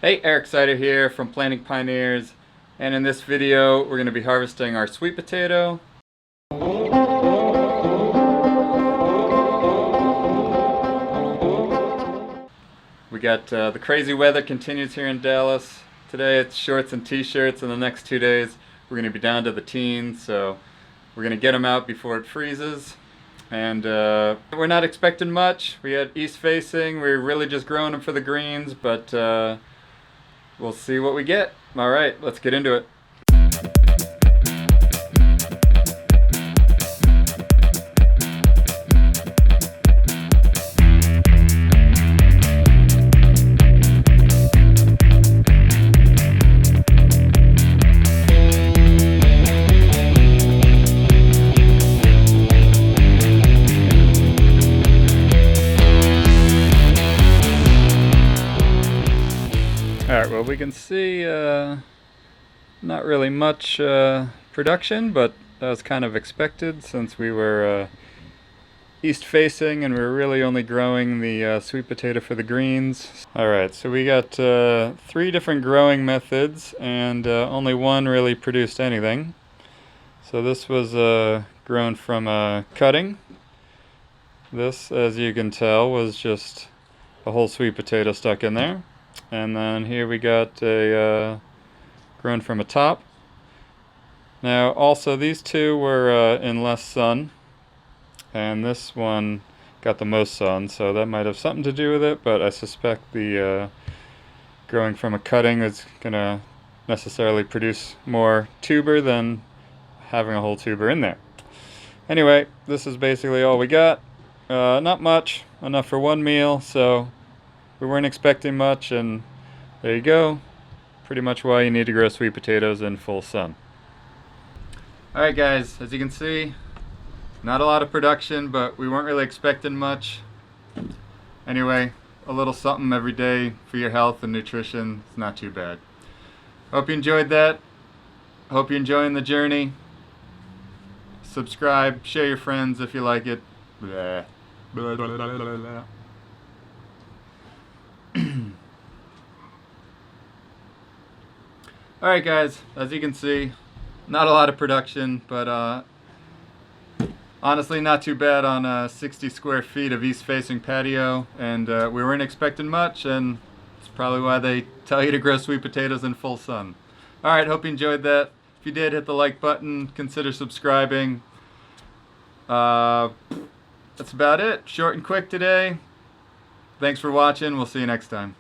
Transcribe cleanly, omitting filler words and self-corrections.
Hey, Eric Sider here from Planting Pioneers, and in this video we're going to be harvesting our sweet potato. We got the crazy weather continues here in Dallas. Today it's shorts and t-shirts, and the next 2 days we're going to be down to the teens, so we're going to get them out before it freezes. And we're not expecting much. We had east facing, we're really just growing them for the greens, but we'll see what we get. Alright, let's get into it. Alright, well, we can see not really much production, but that was kind of expected since we were east facing and we were really only growing the sweet potato for the greens. Alright, so we got 3 different growing methods, and only one really produced anything. So this was grown from a cutting. This, as you can tell, was just a whole sweet potato stuck in there. And then here we got a grown from a top. Now also these two were in less sun, and this one got the most sun, so that might have something to do with it, but I suspect the growing from a cutting is gonna necessarily produce more tuber than having a whole tuber in there. Anyway, this is basically all we got. Not much, enough for one meal, so we weren't expecting much, and there you go. Pretty much why you need to grow sweet potatoes in full sun. Alright guys, as you can see, not a lot of production, but we weren't really expecting much. Anyway, a little something every day for your health and nutrition is not too bad. Hope you enjoyed that. Hope you're enjoying the journey. Subscribe, share your friends if you like it. Blah. Blah, blah, blah, blah, blah. Alright guys, as you can see, not a lot of production, but honestly not too bad on 60 square feet of east facing patio, and we weren't expecting much, and it's probably why they tell you to grow sweet potatoes in full sun. Alright, hope you enjoyed that. If you did, hit the like button, consider subscribing. That's about it. Short and quick today. Thanks for watching. We'll see you next time.